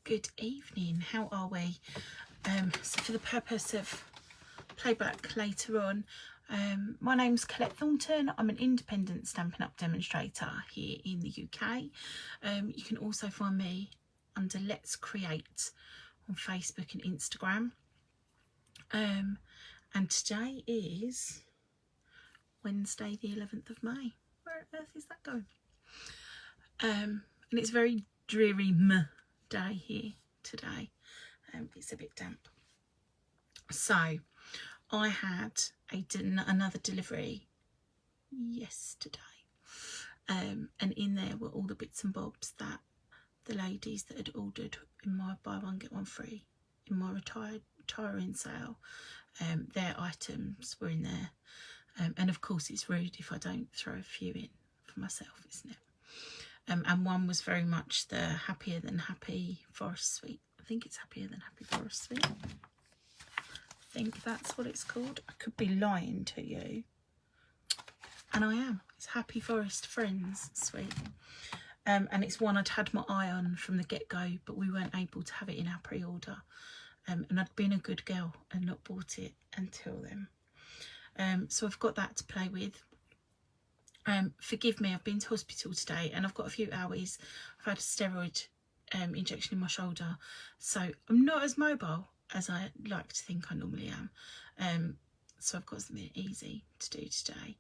Good evening, how are we? So for the purpose of playback later on, my name's Colette Thornton. I'm an independent Stampin' Up demonstrator here in the UK. You can also find me under Let's Create on Facebook and Instagram. And today is Wednesday the 11th of May. Where on earth is that going? And it's a very dreary day here today. It's a bit damp. So I had another delivery yesterday, and in there were all the bits and bobs that the ladies that had ordered in my buy one get one free in my retiring sale, their items were in there, and of course it's rude if I don't throw a few in for myself, isn't it? And one was very much the Happier Than Happy Forest Suite. I think it's Happier Than Happy Forest Suite. I think that's what it's called. I could be lying to you. And I am. It's Happy Forest Friends Suite. And it's one I'd had my eye on from the get-go, but we weren't able to have it in our pre-order. And I'd been a good girl and not bought it until then. So I've got that to play with. Forgive me, I've been to hospital today and I've got a few owies. I've had a steroid injection in my shoulder, so I'm not as mobile as I like to think I normally am. So I've got something easy to do today.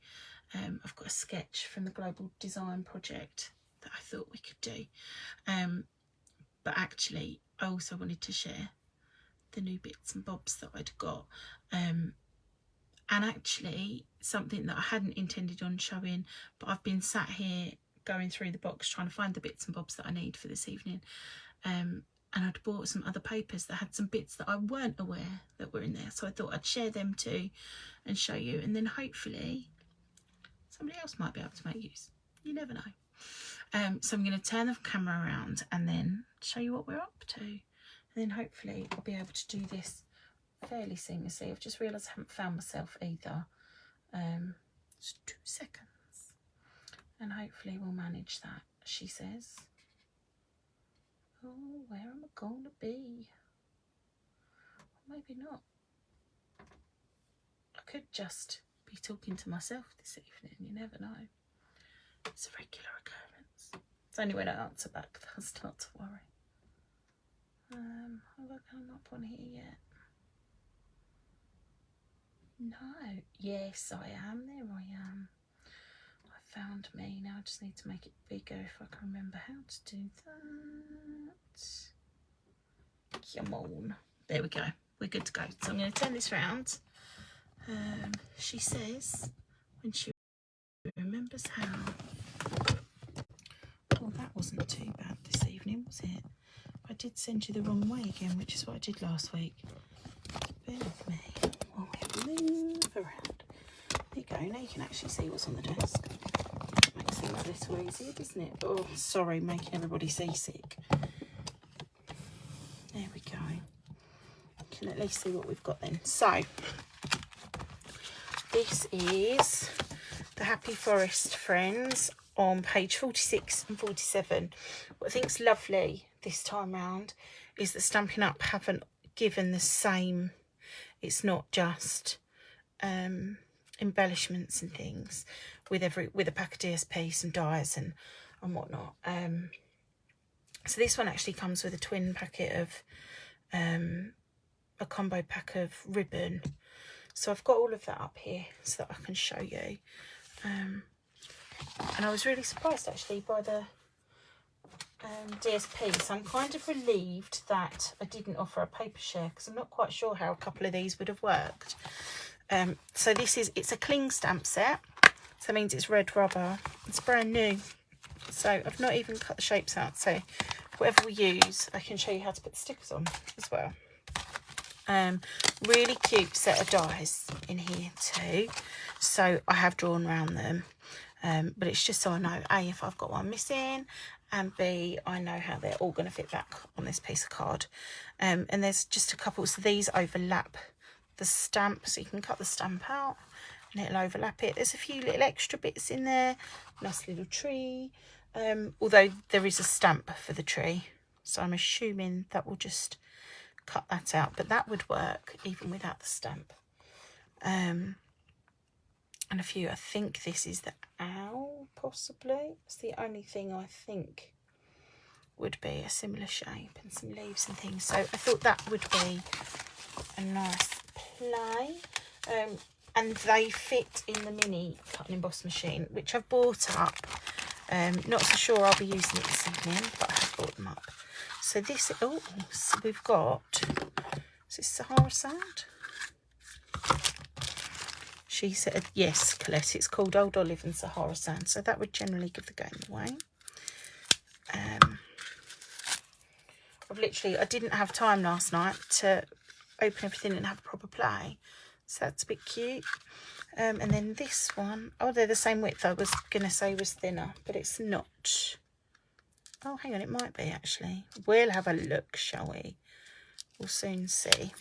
I've got a sketch from the Global Design Project that I thought we could do. But actually, I also wanted to share the new bits and bobs that I'd got. And actually something that I hadn't intended on showing, but I've been sat here going through the box trying to find the bits and bobs that I need for this evening. And I'd bought some other papers that had some bits that I weren't aware that were in there. So I thought I'd share them too and show you. And then hopefully somebody else might be able to make use. You never know. So I'm going to turn the camera around and then show you what we're up to. And then hopefully I'll be able to do this fairly seamlessly. I've just realised I haven't found myself either. Just 2 seconds. And hopefully we'll manage that, she says. Oh, where am I going to be? Or maybe not. I could just be talking to myself this evening, you never know. It's a regular occurrence. It's only when I answer back that I start to worry. Have I come up on here yet? No. Yes, I am. There I am. I found me. Now I just need to make it bigger if I can remember how to do that. Come on. There we go. We're good to go. So I'm going to turn this round. She says when she remembers how. Well, that wasn't too bad this evening, was it? I did send you the wrong way again, which is what I did last week. Bear with me. Move around. There you go. Now you can actually see what's on the desk. Makes things a little easier, doesn't it? Oh, sorry, making everybody seasick. There we go. You can at least see what we've got then. So, this is the Happy Forest Friends on page 46 and 47. What I think's lovely this time round is that Stampin' Up haven't given the same. It's not just embellishments and things with a pack of DSP, some dies and whatnot. So this one actually comes with a twin packet of a combo pack of ribbon. So I've got all of that up here so that I can show you. And I was really surprised actually by the DSP, so I'm kind of relieved that I didn't offer a paper share because I'm not quite sure how a couple of these would have worked. So it's a cling stamp set, so that means it's red rubber. It's brand new, so I've not even cut the shapes out, so whatever we use I can show you how to put the stickers on as well. Really cute set of dies in here too, so I have drawn around them. But it's just so I know A, if I've got one missing, and B, I know how they're all going to fit back on this piece of card. And there's just a couple, so these overlap the stamp, so you can cut the stamp out and it'll overlap it. There's a few little extra bits in there, nice little tree, although there is a stamp for the tree, so I'm assuming that will just cut that out, but that would work even without the stamp. And a few, I think this is the owl, possibly. It's the only thing I think would be a similar shape, and some leaves and things. So I thought that would be a nice play. And they fit in the mini cut and emboss machine, which I've bought up. Not so sure I'll be using it this evening, but I have bought them up. So this, oh, so we've got, is this Sahara Sand? She said, yes, Colette, it's called Old Olive and Sahara Sand. So that would generally give the game away. I didn't have time last night to open everything and have a proper play. So that's a bit cute. And then this one, oh, they're the same width. I was going to say was thinner, but it's not. Oh, hang on, it might be actually. We'll have a look, shall we? We'll soon see.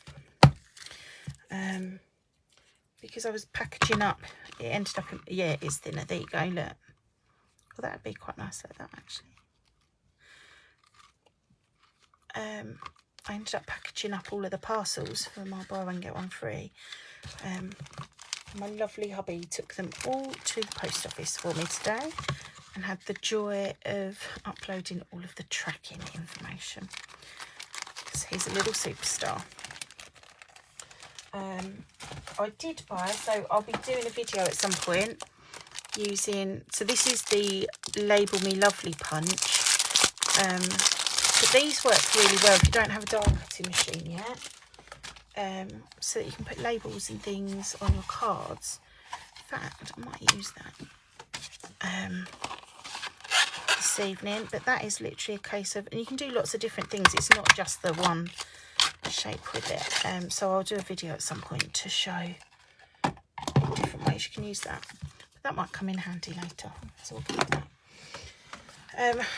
Because I was packaging up, it ended up in, yeah, it's thinner. There you go, look. Well, that would be quite nice like that, actually. I ended up packaging up all of the parcels for my buy one get one free. My lovely hubby took them all to the post office for me today and had the joy of uploading all of the tracking information, because he's a little superstar. I did buy, so I'll be doing a video at some point using, so this is the Label Me Lovely punch. But these work really well if you don't have a die cutting machine yet, so that you can put labels and things on your cards. In fact, I might use that this evening, but that is literally a case of, and you can do lots of different things, it's not just the one shape with it. So I'll do a video at some point to show different ways you can use that, but that might come in handy later, so we'll keep that.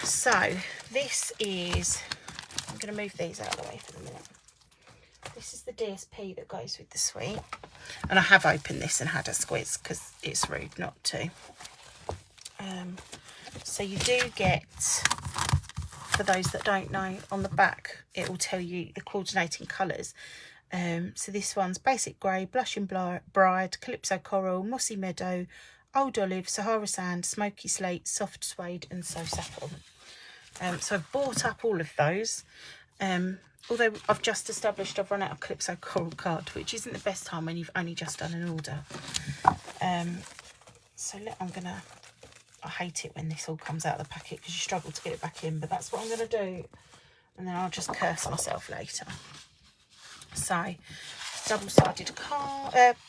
So this is, I'm going to move these out of the way for the minute. This is the DSP that goes with the suite, and I have opened this and had a squiz because it's rude not to. So you do get, for those that don't know, on the back it will tell you the coordinating colours. So this one's Basic Grey, Blushing Bride, Calypso Coral, Mossy Meadow, Old Olive, Sahara Sand, Smoky Slate, Soft Suede and So Saffron. So I've bought up all of those. Although I've just established I've run out of Calypso Coral card, which isn't the best time when you've only just done an order. I hate it when this all comes out of the packet because you struggle to get it back in, but that's what I'm going to do. And then I'll just curse myself later. So, double-sided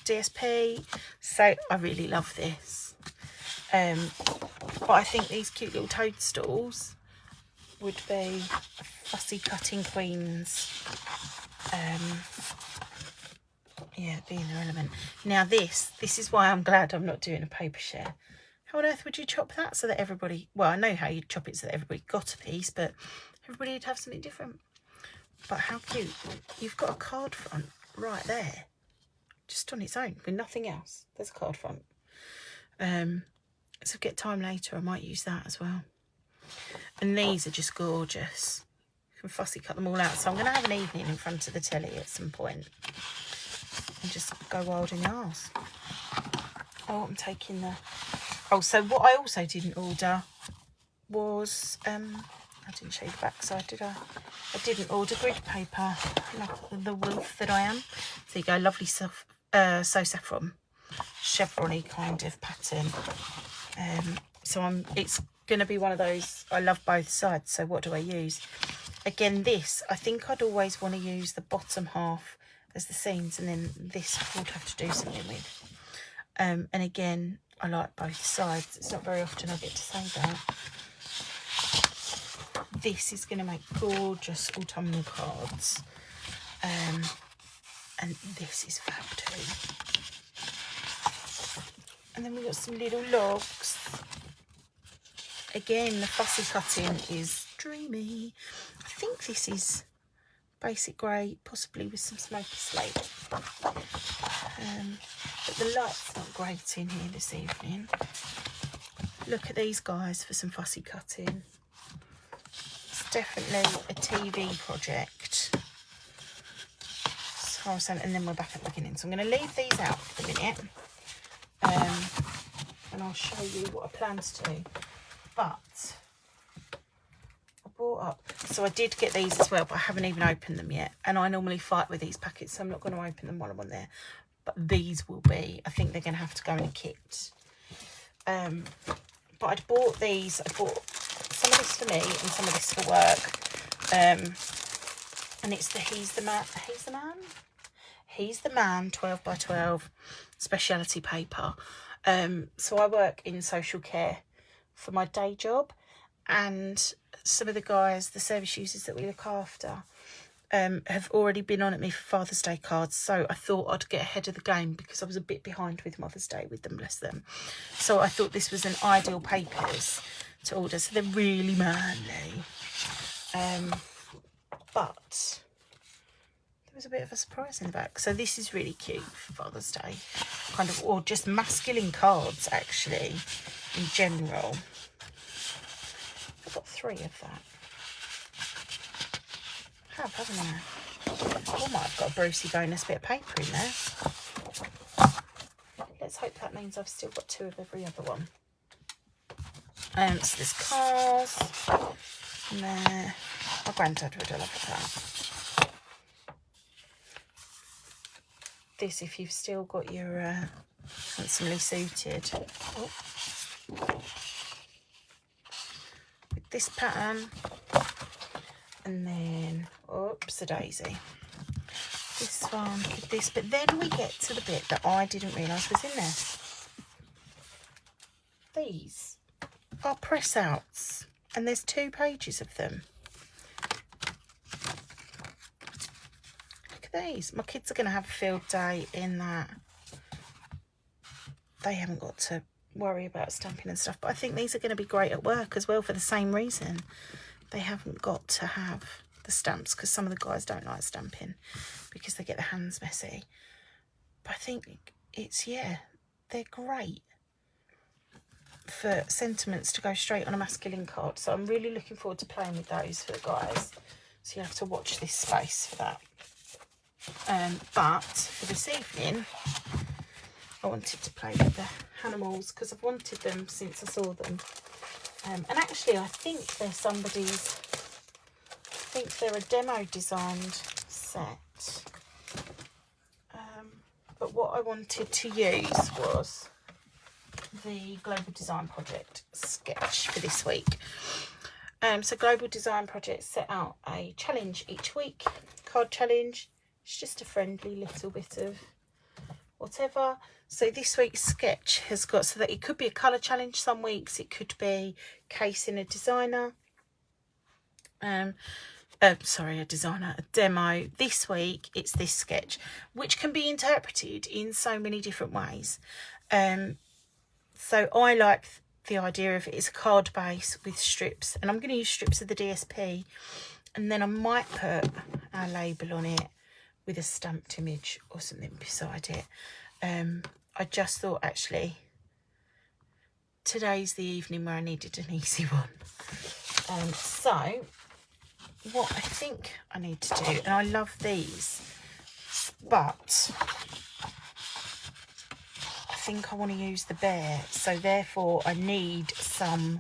DSP. So, I really love this. But I think these cute little toadstools would be Fussy Cutting Queens. Yeah, being their element. Now this is why I'm glad I'm not doing a paper share. How on earth would you chop that so that everybody, well, I know how you'd chop it so that everybody got a piece, but everybody would have something different. But how cute. You've got a card front right there, just on its own, with nothing else. There's a card front. So get time later, I might use that as well. And these are just gorgeous. You can fussy cut them all out. So I'm going to have an evening in front of the telly at some point and just go wild in the arse. Oh, I'm taking the... Oh, so what I also didn't order was... I didn't show you the back side, did I? I didn't order grid paper, like the wolf that I am. So you go, lovely So Saffron, chevron-y kind of pattern. So it's going to be one of those, I love both sides, so what do I use? Again, this, I think I'd always want to use the bottom half as the seams, and then this I would have to do something with. And again, I like both sides. It's not very often I get to say that. This is going to make gorgeous autumnal cards. And this is fab too. And then we've got some little logs. Again, the fussy cutting is dreamy. I think this is Basic Grey, possibly with some Smoky Slate. But the light's not great in here this evening. Look at these guys for some fussy cutting. It's definitely a TV project. And then we're back at the beginning. So I'm going to leave these out for the minute. And I'll show you what I plan to do. But I brought up, so I did get these as well, but I haven't even opened them yet. And I normally fight with these packets, so I'm not going to open them while I'm on there. But these will be, I think they're going to have to go in a kit. But I'd bought these. I bought some of this for me and some of this for work. And it's the He's the Man 12 by 12 speciality paper. So I work in social care for my day job, and some of the guys, the service users that we look after, have already been on at me for Father's Day cards. So I thought I'd get ahead of the game because I was a bit behind with Mother's Day with them, bless them. So I thought this was an ideal papers to order. So they're really manly. But there's a bit of a surprise in the back. So this is really cute for Father's Day, kind of, or just masculine cards actually in general. I've got 3 of that. Haven't I? I might have got a Brucey bonus bit of paper in there. Let's hope that means I've still got 2 of every other one. So there's cars in there. My granddad would have loved that. This, if you've still got your handsomely suited. Oh. With this pattern. And then, oops, a daisy. This one, with this. But then we get to the bit that I didn't realise was in there. These are press outs. And there's 2 pages of them. Look at these. My kids are going to have a field day in that they haven't got to worry about stamping and stuff. But I think these are going to be great at work as well for the same reason. They haven't got to have the stamps, because some of the guys don't like stamping because they get their hands messy. But I think it's, yeah, they're great for sentiments to go straight on a masculine card. So I'm really looking forward to playing with those for the guys. So you have to watch this space for that. But for this evening, I wanted to play with the animals because I've wanted them since I saw them. And actually, I think they're somebody's, I think they're a demo designed set. But what I wanted to use was the Global Design Project sketch for this week. So Global Design Project set out a challenge each week, card challenge. It's just a friendly little bit of whatever. So this week's sketch has got, so that it could be a colour challenge some weeks, it could be casing a designer, a demo. This week it's this sketch, which can be interpreted in so many different ways. So I like the idea of it is a card base with strips, and I'm going to use strips of the DSP, and then I might put our label on it with a stamped image or something beside it. I just thought, actually, today's the evening where I needed an easy one. So what I think I need to do, and I love these, but I think I want to use the bear, so therefore I need to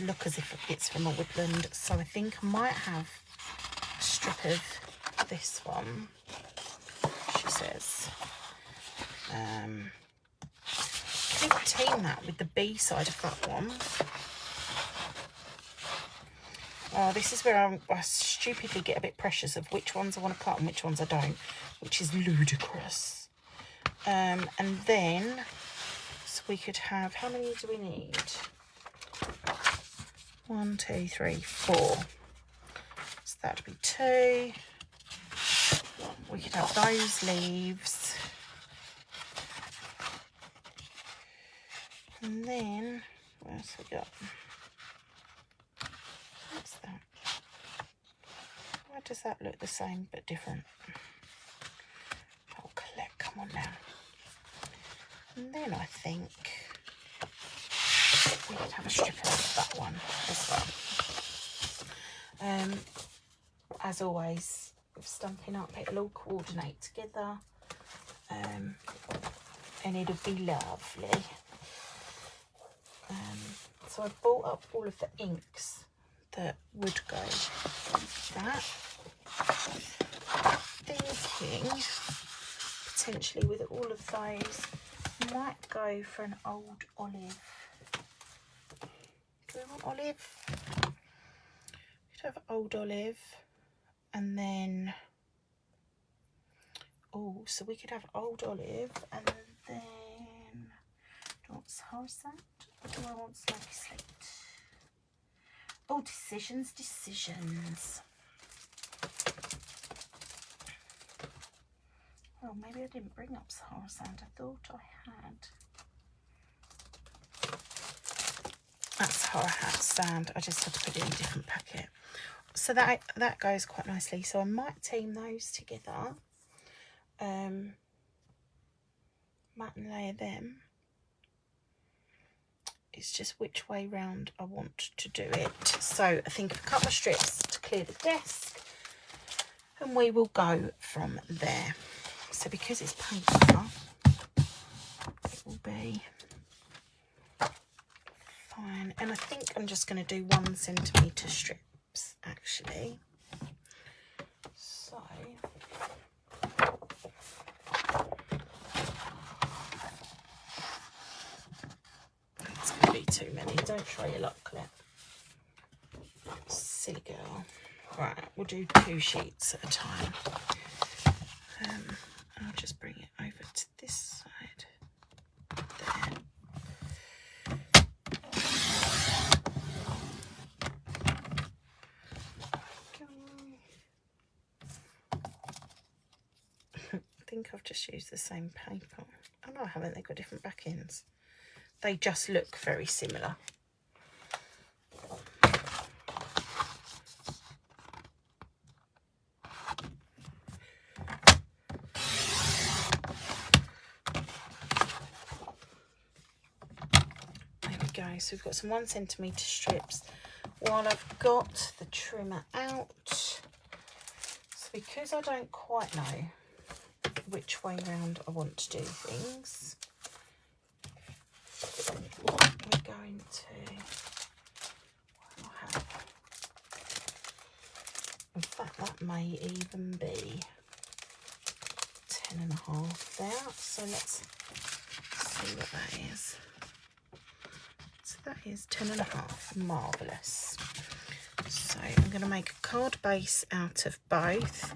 look as if it's from a woodland. So I think I might have a strip of this one, she says. Can you team that with the B side of that one? Oh, this is where I stupidly get a bit precious of which ones I want to cut and which ones I don't, which is ludicrous. And then, so we could have, how many do we need? 1, 2, 3, 4. So that'd be 2. We could have those leaves. And then, what else we got? What's that? Why does that look the same but different? Oh, Colette, come on now. And then I think we could have a strip of that one as well. As always, with Stampin' Up, it'll all coordinate together, and it'll be lovely. So I bought up all of the inks that would go with that. Thinking potentially with all of those, might go for an old olive. Do we want olive? Could have old olive, and then so we could have old olive, and then do I want Sahara sand or do I want smoky slate? Oh, decisions. Well, maybe I didn't bring up Sahara sand. I thought I had. That's Sahara sand. I just had to put it in a different packet. So that goes quite nicely. So I might team those together. Matte and layer them. It's just which way round I want to do it. So I think a couple of strips to clear the desk, and we will go from there. So because it's paper, it will be fine. And I think I'm just going to do 1 centimetre strips actually. So it's going to be too many. Don't try your luck, Claire. Silly girl. Right, we'll do 2 sheets at a time. I'll just bring it over to this side. There. I think I've just used the same paper. Oh no, I haven't. They've got different back ends. They just look very similar. So we've got some 1 centimetre strips. While I've got the trimmer out, so because I don't quite know which way round I want to do things, we're going to, in fact that may even be 10.5 there, so let's see what that is. That is 10.5, marvellous. So I'm going to make a card base out of both,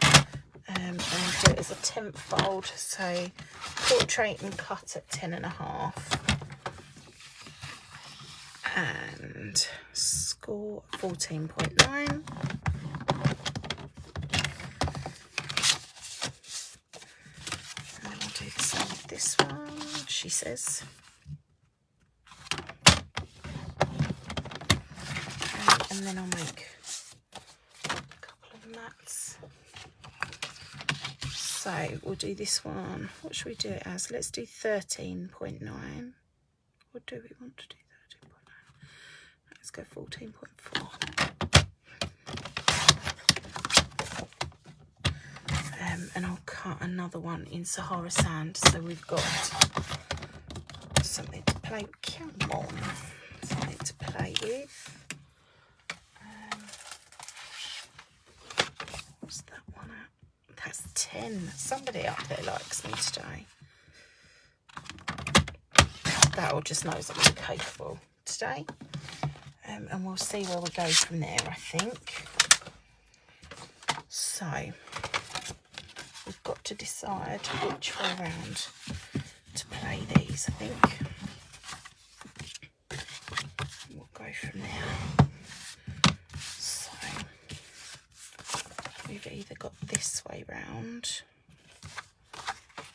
and do it as a 10th fold. So portrait and cut at 10.5, and score 14.9. And then I'll do the same with this one, she says. And then I'll make a couple of mats. So we'll do this one. What should we do it as? Let's do 13.9. Or do we want to do 13.9? Let's go 14.4. And I'll cut another one in Sahara sand. So we've got something to play with. Come on. Something to play with. That one out. That's 10. Somebody up there likes me today. That all just knows that I'm capable today. And we'll see where we go from there, I think. So we've got to decide which way around to play these, I think. We'll go from there. We've either got this way round,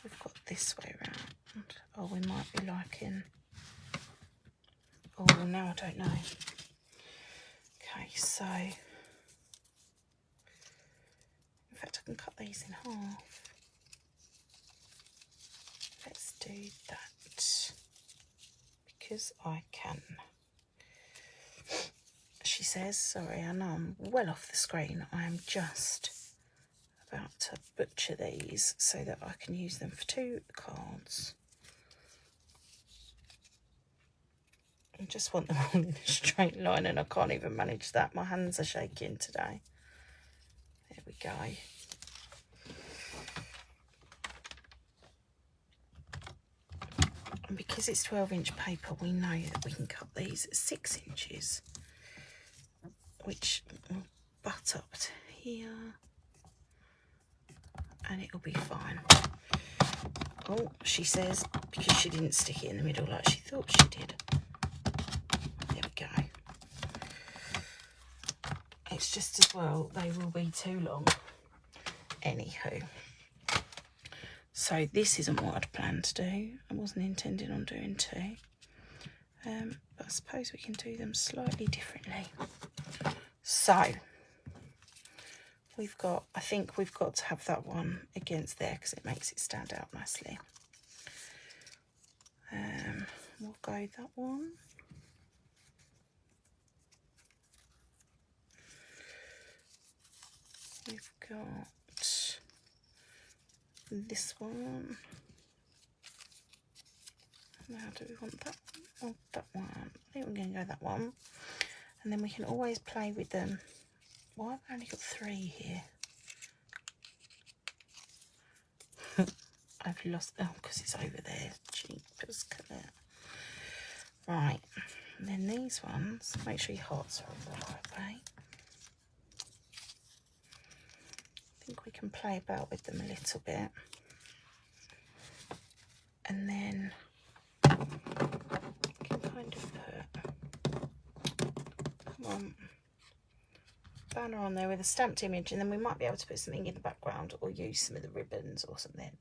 we've got this way round. Oh, we might be liking, oh, now I don't know. Okay, so, in fact I can cut these in half. Let's do that, because I can. she says. Sorry, I know I'm well off the screen. I am just about to butcher these so that I can use them for 2 cards. I just want them all in a straight line, and I can't even manage that. My hands are shaking today. There we go. And because it's 12-inch paper, we know that we can cut these at 6 inches, which will butt up to here, and it'll be fine. Oh, she says, because she didn't stick it in the middle like she thought she did. There we go. It's just as well, they will be too long. Anywho. So this isn't what I'd planned to do. I wasn't intending on doing 2. But I suppose we can do them slightly differently. So, I think we've got to have that one against there because it makes it stand out nicely. We'll go that one. We've got this one. Now, do we want that one or that one? I think we're going to go that one. And then we can always play with them. Why have I only got 3 here? I've lost, oh, because it's over there. Jeepers, cut it. Right, and then these ones, make sure your hearts are over the right way. I think we can play about with them a little bit. And then we can kind of put, banner on there with a stamped image, and then we might be able to put something in the background or use some of the ribbons or something.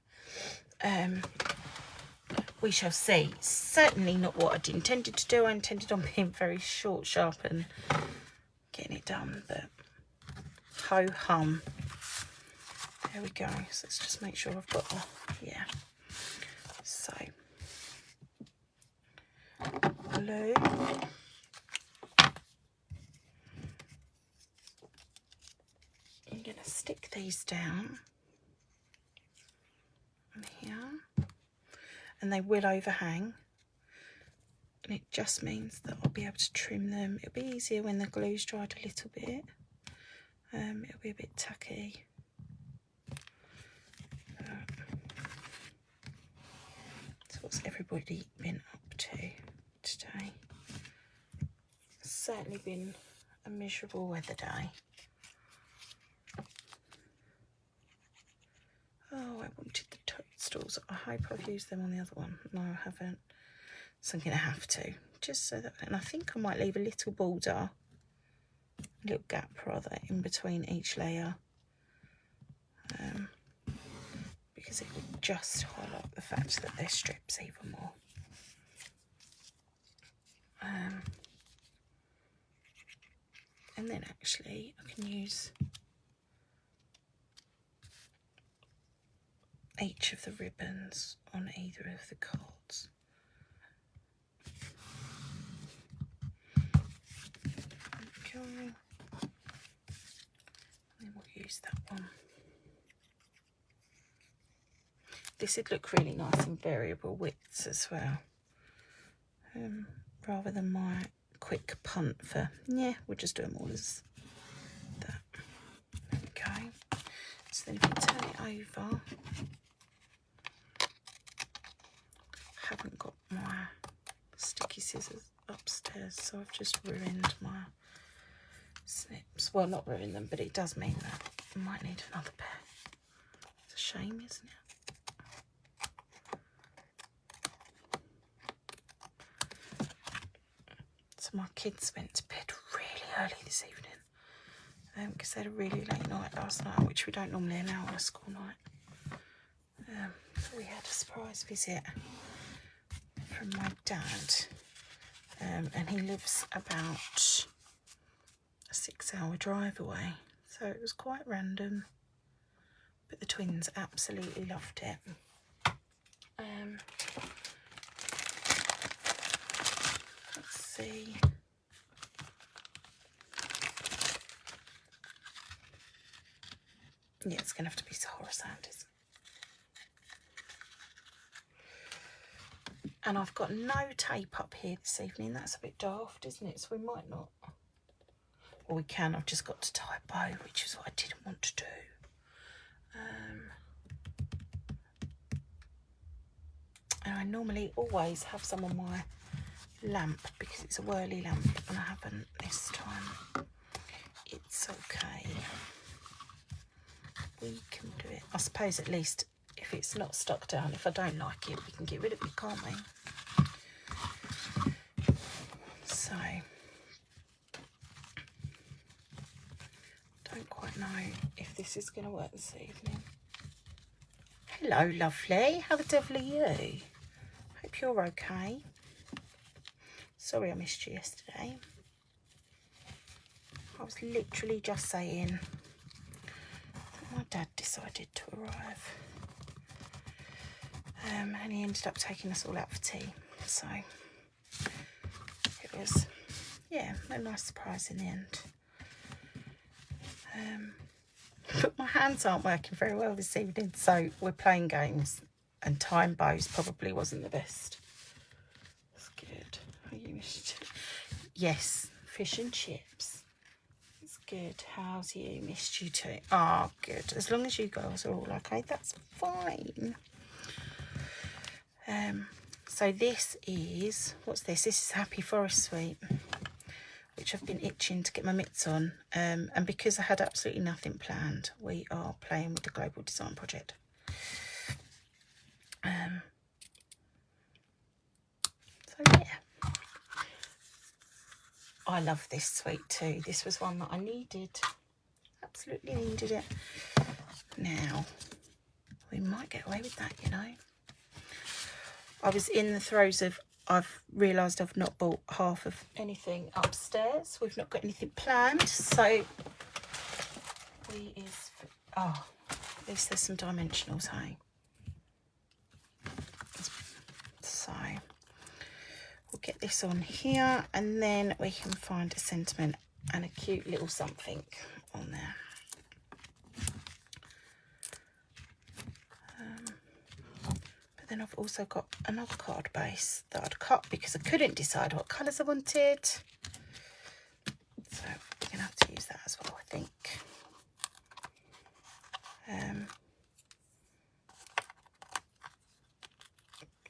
We shall see. Certainly not what I'd intended to do. I intended on being very short, sharp and getting it done, but ho-hum. There we go. So let's just make sure I've got the, yeah. So, blue. I'm going to stick these down here, and they will overhang, and it just means that I'll be able to trim them. It'll be easier when the glue's dried a little bit. It'll be a bit tacky. So what's everybody been up to today? It's certainly been a miserable weather day. Oh, I wanted the toadstools. I hope I've used them on the other one. No, I haven't. So I'm going to have to. Just so that, and I think I might leave a little border, a little gap rather, in between each layer. Because it would just highlight the fact that they're strips even more. And then actually I can use each of the ribbons on either of the cards. Okay. And then we'll use that one. This would look really nice in variable widths as well. Rather than my quick punt for, yeah, we'll just do them all as that. There we go. So then if you turn it over, I haven't got my sticky scissors upstairs, so I've just ruined my snips. Well, not ruined them, but it does mean that I might need another pair. It's a shame, isn't it? So my kids went to bed really early this evening because they had a really late night last night, which we don't normally allow on a school night. We had a surprise visit from my dad, and he lives about a 6-hour drive away, so it was quite random, but the twins absolutely loved it. Let's see. Yeah, it's going to have to be horror sound, isn't it? And I've got no tape up here this evening. That's a bit daft, isn't it? So we might not. Or we can. I've just got to tie a bow, which is what I didn't want to do. And I normally always have some on my lamp because it's a whirly lamp, and I haven't this time. It's okay. We can do it. I suppose at least if it's not stuck down, if I don't like it, we can get rid of it, can't we? So, don't quite know if this is going to work this evening. Hello, lovely. How the devil are you? Hope you're okay. Sorry I missed you yesterday. I was literally just saying that my dad decided to arrive. And he ended up taking us all out for tea. So it was, yeah, a nice surprise in the end. But my hands aren't working very well this evening, so we're playing games, and tying bows probably wasn't the best. That's good. Are you missed? Yes, fish and chips. It's good. How's you? Missed you too. Ah, good. As long as you girls are all okay, that's fine. So this is, what's this? This is Happy Forest Sweet, which I've been itching to get my mitts on. And because I had absolutely nothing planned, we are playing with the Global Design Project. So yeah, I love this sweet too. This was one that I needed, absolutely needed it. Now, we might get away with that, you know. I was in the throes of, I've realised I've not bought half of anything upstairs. We've not got anything planned, so oh, at least there's some dimensionals, hey? So we'll get this on here, and then we can find a sentiment and a cute little something on there. But then I've also got another card base that I'd cut because I couldn't decide what colours I wanted. So we're going to have to use that as well, I think.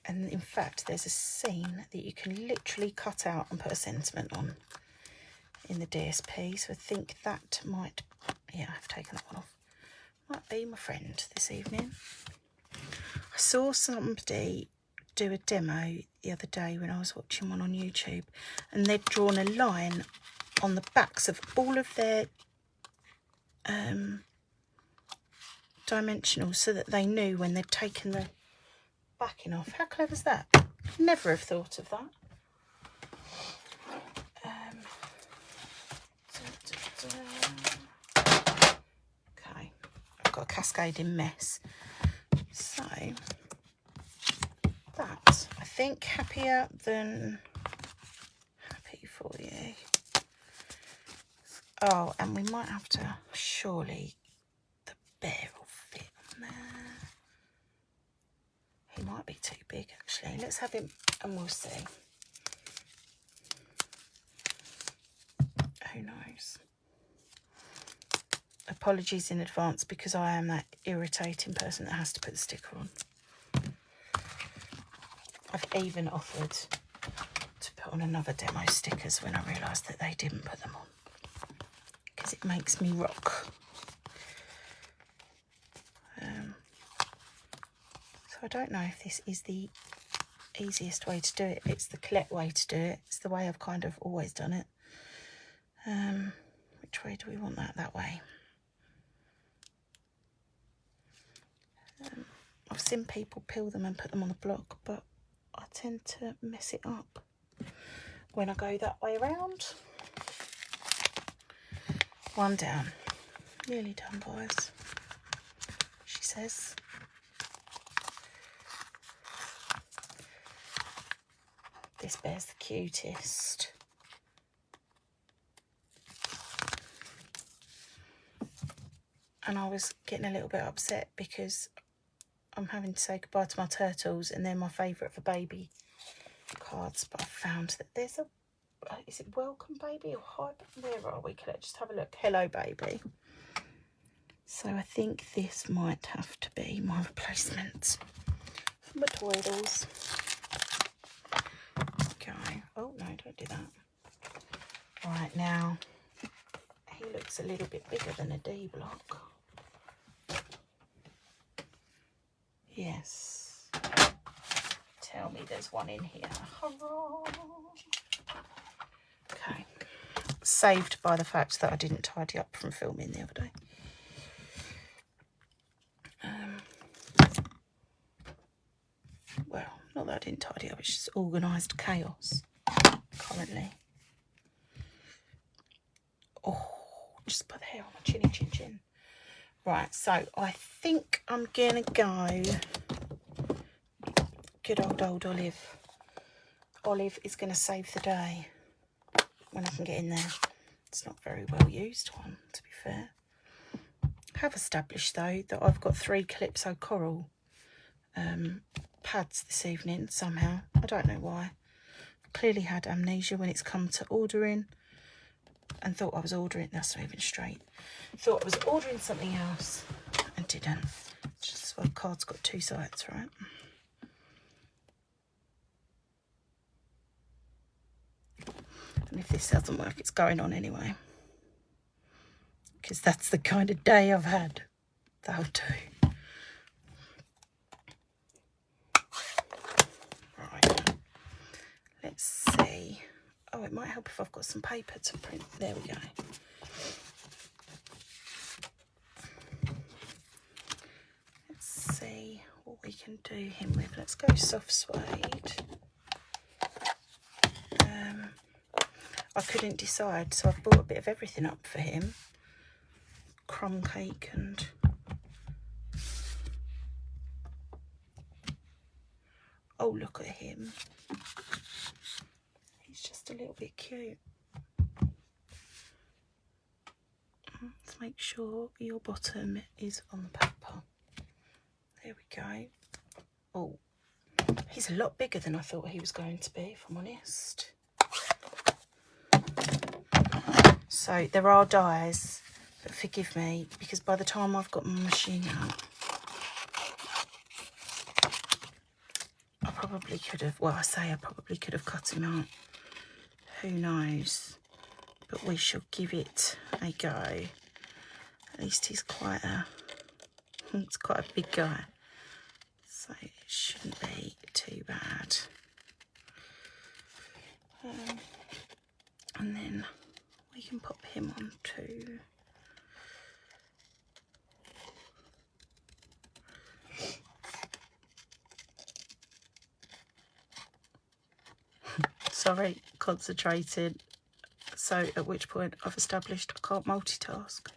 And in fact, there's a scene that you can literally cut out and put a sentiment on in the DSP. So I think that might, yeah, I've taken that one off. Might be my friend this evening. I saw somebody do a demo the other day when I was watching one on YouTube, and they'd drawn a line on the backs of all of their dimensionals so that they knew when they'd taken the backing off. How clever is that? Never have thought of that. Okay, I've got a cascading mess. So that, I think, happier than happy for you. Oh, and we might have to, surely the bear will fit on there. He might be too big, actually. Let's have him and we'll see. Who knows? Apologies in advance because I am that irritating person that has to put the sticker on. I've even offered to put on another demo stickers when I realised that they didn't put them on, because it makes me rock. So I don't know if this is the easiest way to do it. It's the correct way to do it. It's the way I've kind of always done it. Which way do we want that? That way. I've seen people peel them and put them on the block, but I tend to mess it up when I go that way around. One down. Nearly done, boys, she says. This bear's the cutest. and I was getting a little bit upset because I'm having to say goodbye to my turtles, and they're my favourite for baby cards. But I found that there's a, is it welcome baby or hi, where are we? Let's just have a look. Hello baby. So I think this might have to be my replacement for my Twiddles. Okay. Oh no, don't do that. Right, now he looks a little bit bigger than a D block. Yes. Tell me there's one in here. Hurrah. Okay. Saved by the fact that I didn't tidy up from filming the other day. Well, not that I didn't tidy up, it's just organised chaos currently. Oh, just put the hair on my chinny chin chin. Right, so I think I'm gonna go good old Olive. Olive is gonna save the day when I can get in there. It's not very well used one, to be fair. I have established though that I've got 3 Calypso Coral pads this evening somehow. I don't know why. I've clearly had amnesia when it's come to ordering, and thought I was ordering, that's not even straight. Thought I was ordering something else and didn't. It's just, well, card's got 2 sides, right? And if this doesn't work, it's going on anyway. Because that's the kind of day I've had. That'll do. Right. Let's see. Oh, it might help if I've got some paper to print. There we go. Let's see what we can do him with. Let's go soft suede. I couldn't decide, so I've bought a bit of everything up for him. Crumb cake and oh, look at him. He's just a little bit cute. Let's make sure your bottom is on the paper. There we go. Oh, he's a lot bigger than I thought he was going to be, if I'm honest. So there are dies, but forgive me, because by the time I've got my machine out, I probably could have, well, I probably could have cut him out. Who knows? But we shall give it a go. At least he's quite a big guy. So it shouldn't be too bad. And then we can pop him on too. Sorry, concentrated. So at which point I've established I can't multitask.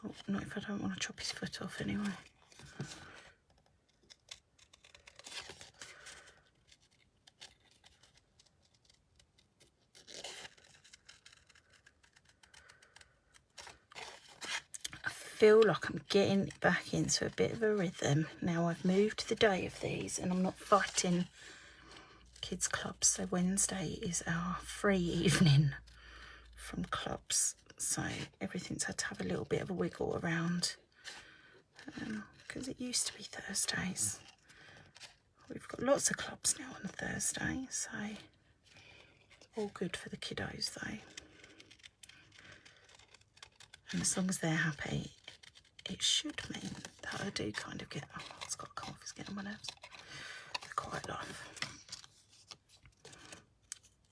Oh, not if I don't want to chop his foot off anyway. I feel like I'm getting back into a bit of a rhythm. Now I've moved the day of these and I'm not fighting kids clubs. So Wednesday is our free evening from clubs. So everything's had to have a little bit of a wiggle around. Because it used to be Thursdays. We've got lots of clubs now on a Thursday. So all good for the kiddos though. And as long as they're happy, it should mean that I do kind of get, oh, it's got a cough, it's getting on my nerves. I quite laugh.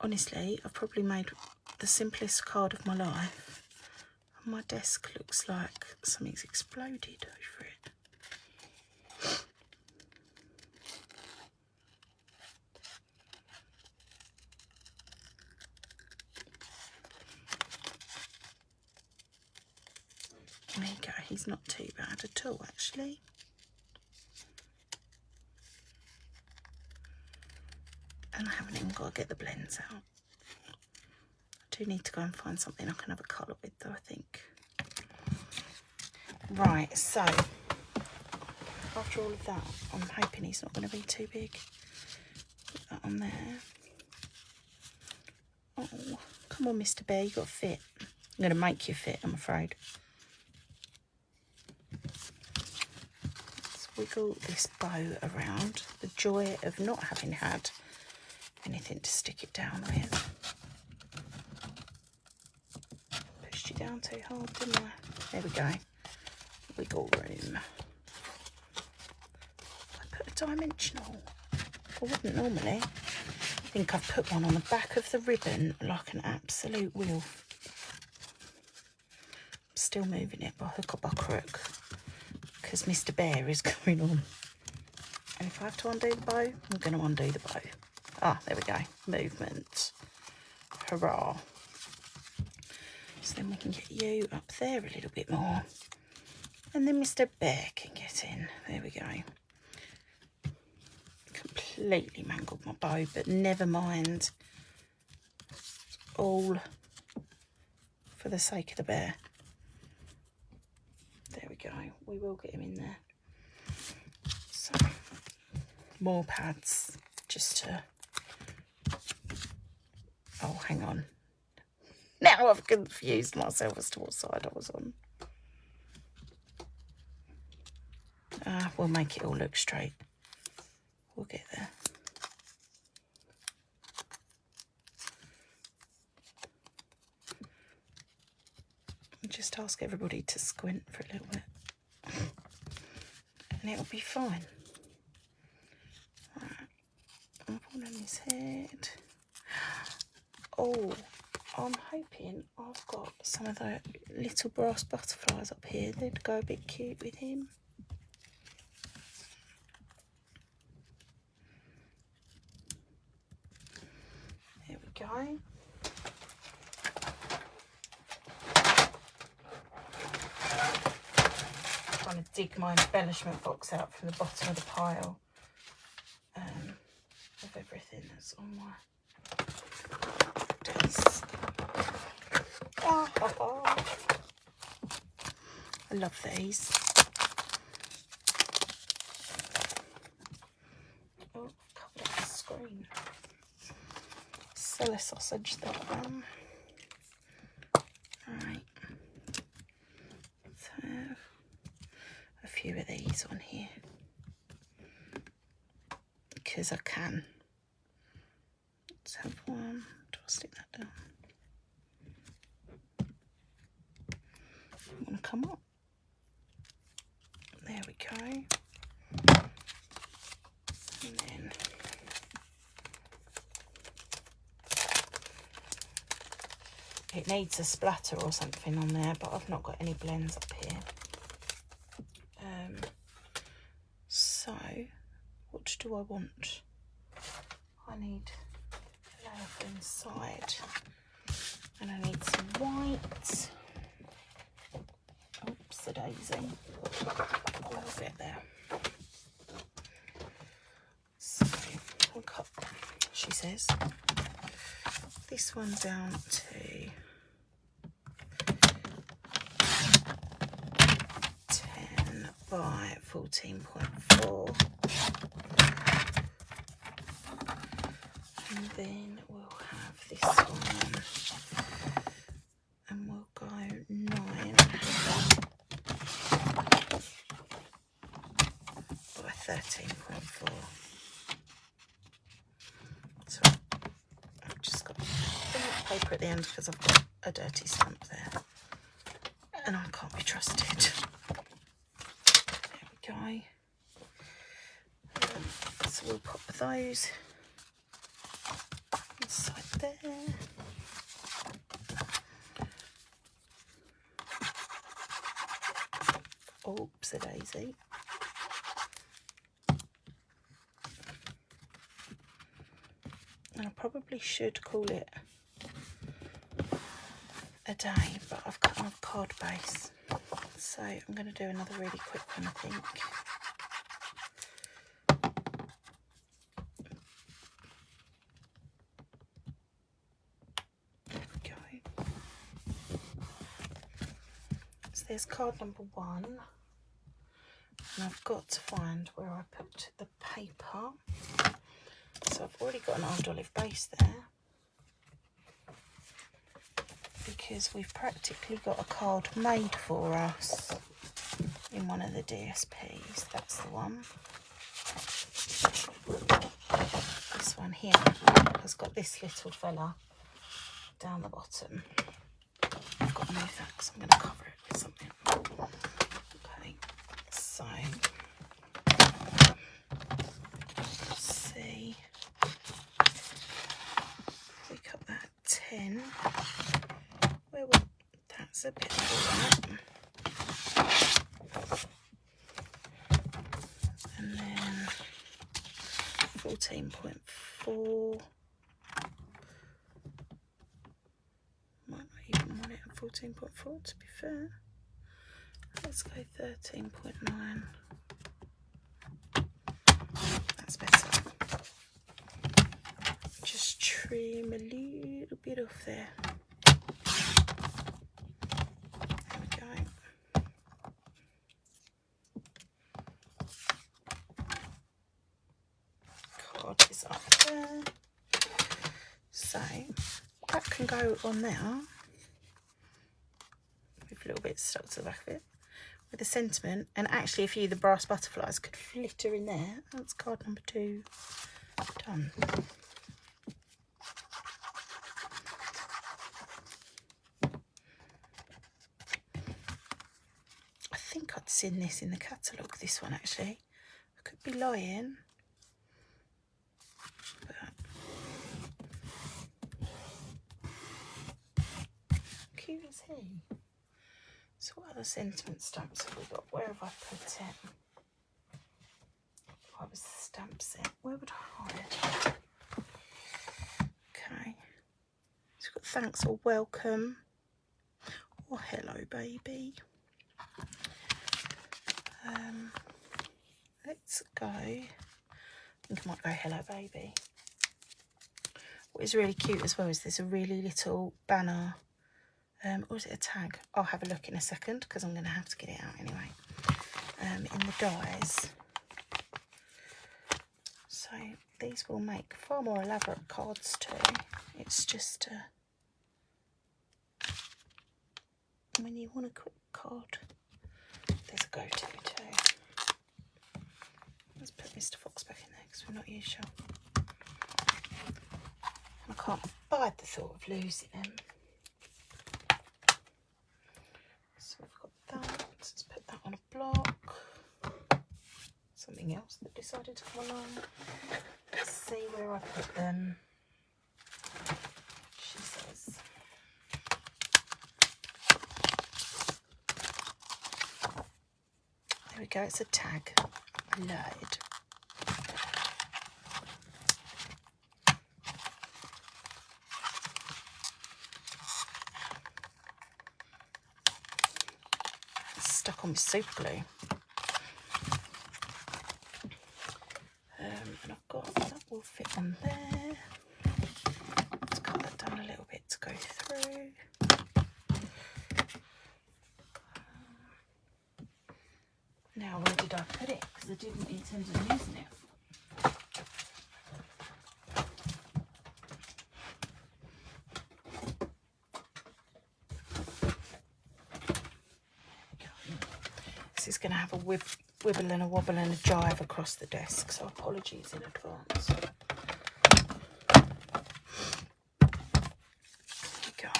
Honestly, I've probably made the simplest card of my life. And my desk looks like something's exploded over it. There you go, he's not too bad at all actually. And I haven't even got to get the blends out. I do need to go and find something I can have a colour with though, I think. Right, so after all of that, I'm hoping he's not going to be too big. Put that on there. Oh, come on, Mr. Bear, you got to fit. I'm going to make you fit, I'm afraid. Let's wiggle this bow around. The joy of not having had anything to stick it down with. Pushed you down too hard, didn't I? There we go. Wiggle room. I put a dimensional. I wouldn't normally. I think I've put one on the back of the ribbon like an absolute wolf. I'm still moving it by hook or by crook because Mr. Bear is going on. And if I have to undo the bow, I'm going to undo the bow. Ah, there we go. Movement. Hurrah. So then we can get you up there a little bit more. And then Mr. Bear can get in. There we go. Completely mangled my bow, but never mind. It's all for the sake of the bear. There we go. We will get him in there. So, more pads just to... Oh, hang on. Now I've confused myself as to what side I was on. We'll make it all look straight. We'll get there. Just ask everybody to squint for a little bit. And it'll be fine. Right. Up on his head. Oh, I'm hoping I've got some of the little brass butterflies up here. They'd go a bit cute with him. There we go. Trying to dig my embellishment box out from the bottom of the pile of everything that's on my desk. Oh. I love these. Oh, I've covered up the screen. Sell a sausage, that one. Right. Let's have a few of these on here. Because I can. Let's have one. Do I stick that down? I want to come up. There we go. And then it needs a splatter or something on there, but I've not got any blends up here. So what do I want? I need a layer for inside, and I need some white. Oops, a daisy. A little bit there. So I'll cut, she says, this one down to 10 by 14.4. And then we'll have this one, and we'll go 9 by 13.4. So I've just got paper at the end because I've got a dirty stamp there, and I can't be trusted. There we go. So we'll pop those inside there. Oops, a daisy. And I probably should call it a day, but I've got another card base, so I'm going to do another really quick one, I think. There we go. So there's card number 1. And I've got to find where I put the paper. So I've already got an old olive base there, because we've practically got a card made for us in one of the DSPs. That's the one. This one here has got this little fella down the bottom. I've got to move that because I'm going to cover it with something. Okay, so let's see. We cut that 10. Where would that's a bit like that. And then 14.4. Might not even want it at 14.4 to be fair. Let's go 13.9. That's better. Just trim a little bit off there. There we go. Card is up there. So that can go on there with a little bit stuck to the back of it with a sentiment, and actually a few of the brass butterflies could flitter in there. That's card number 2 done. I think I'd seen this in the catalogue, this one actually. I could be lying. Cute is he? So what other sentiment stamps have we got? Where have I put it? I was the stamp set. Where would I hide? Okay. So we've got thanks or welcome or hello baby. Let's go. I think I might go hello baby. What is really cute as well is there's a really little banner. Or is it a tag? I'll have a look in a second because I'm going to have to get it out anyway. In the dies. So these will make far more elaborate cards too. It's just when you want a quick card, there's a go-to too. Let's put Mr. Fox back in there because we're not usual. I can't abide the thought of losing him. So we've got that. Let's put that on a block. Something else that decided to come along. Let's see where I put them. She says. There we go, it's a tag. Lied. It's stuck on with super glue. And I've got that will fit on there. Let's cut that down a little bit to go through. Now, where did I put it? Because I didn't intend on using it. This is going to have a wibble and a wobble and a jive across the desk, so apologies in advance. There we go.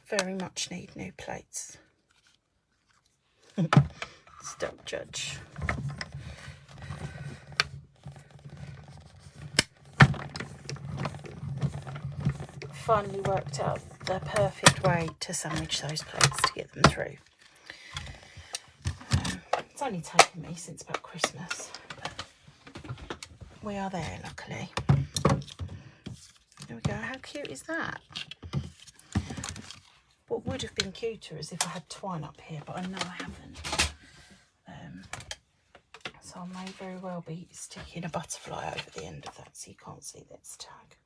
Very much need new plates. Don't judge. Finally worked out the perfect way to sandwich those plates to get them through. It's only taken me since about Christmas, but we are there luckily. There we go. How cute is that? What would have been cuter is if I had twine up here, but I know I haven't. So I may very well be sticking a butterfly over the end of that so you can't see this tag.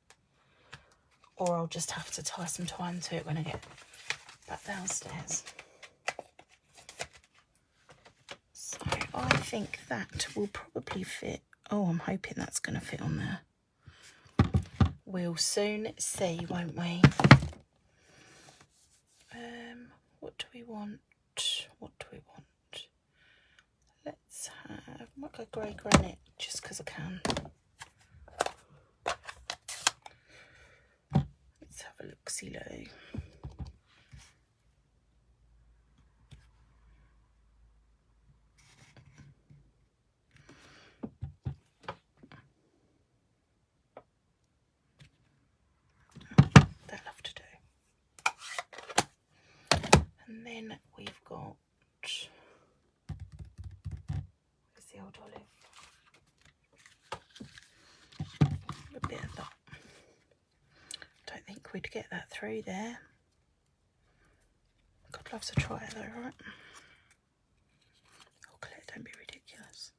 or I'll just have to tie some twine to it when I get back downstairs. So I think that will probably fit. Oh, I'm hoping that's going to fit on there. We'll soon see, won't we? What do we want? What do we want? Let's have, I might go grey granite just because I can. Let's have a look-see-loo. That'll have to do. And then we've got, where's the old olive? A bit of that. Don't think we'd get that through there. God loves a try though, right? Oh, Claire, don't be ridiculous.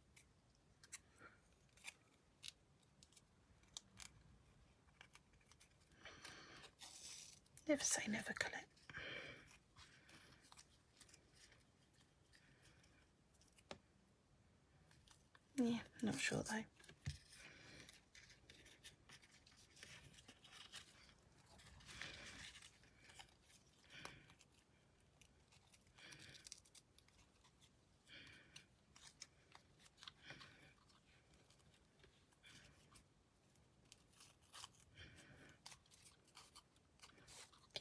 Never say never, Colette. Yeah, not sure though.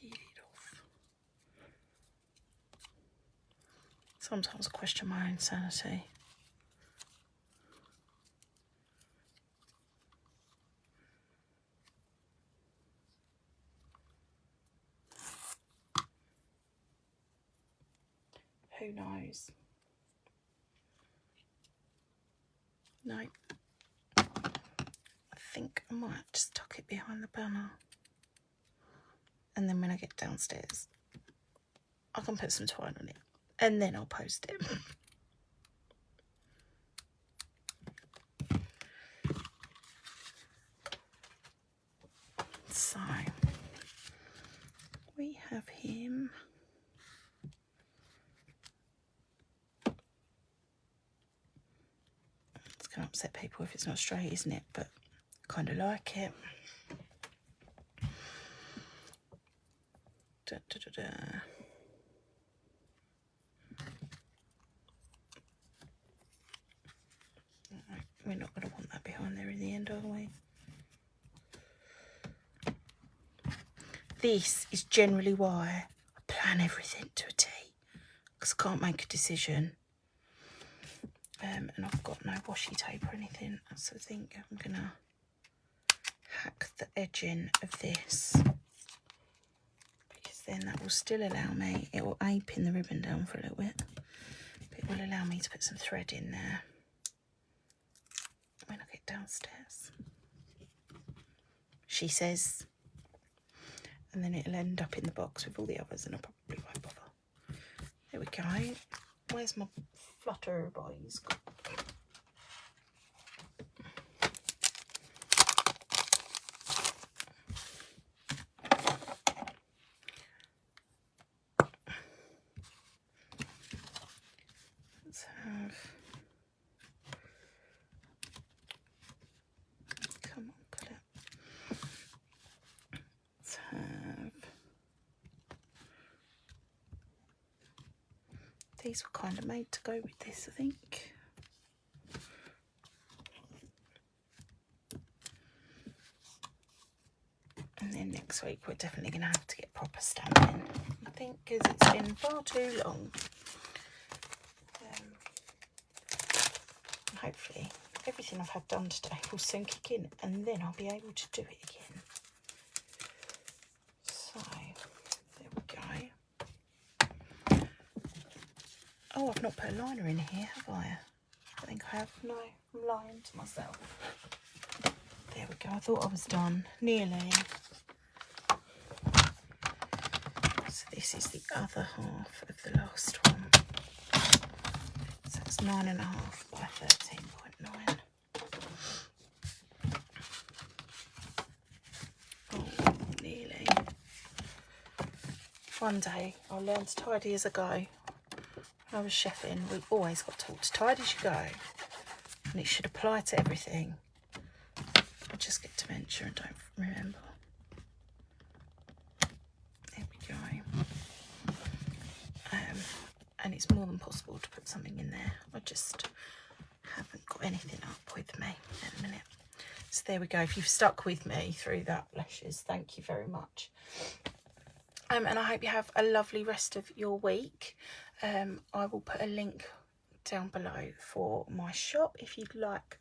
Get it off. Sometimes I question my own sanity. Who knows? No. I think I might just tuck it behind the banner. And then when I get downstairs, I can put some twine on it. And then I'll post it. So, we have him. It's going to upset people if it's not straight, isn't it? But I kind of like it. Da, da, da, da. Right, we're not going to want that behind there in the end, are we? This is generally why I plan everything to a T, because I can't make a decision. And I've got no washi tape or anything, so I think I'm going to hack the edging of this, because then that will still allow me, it will pin the ribbon down for a little bit, but it will allow me to put some thread in there when I get downstairs. She says, and then it'll end up in the box with all the others and I probably won't bother. There we go. Where's my flutter boys? Let's have, come on, cut it. Let's have, these were kind of made to go with this, I think. And then next week we're definitely going to have to get proper stamping, I think, because it's been far too long. And hopefully everything I've had done today will soon kick in and then I'll be able to do it again. So, there we go. Oh, I've not put a liner in here, have I? I think I have. No, I'm lying to myself. There we go. I thought I was done. Nearly. So this is the other half of the last one. So it's 9.5 by 13.9. Oh, nearly. one day I'll learn to tidy as I go. When I was chefing, we always got taught to tidy as you go, and it should apply to everything. I just get dementia and don't remember. There we go. And it's more than possible to put something in there. I just haven't got anything up with me in a minute. So there we go. If you've stuck with me through that, bless, thank you very much. And I hope you have a lovely rest of your week. I will put a link down below for my shop if you'd like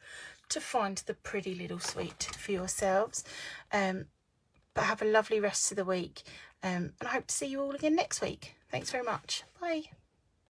to find the pretty little sweet for yourselves. But have a lovely rest of the week. And I hope to see you all again next week. Thanks very much. Bye.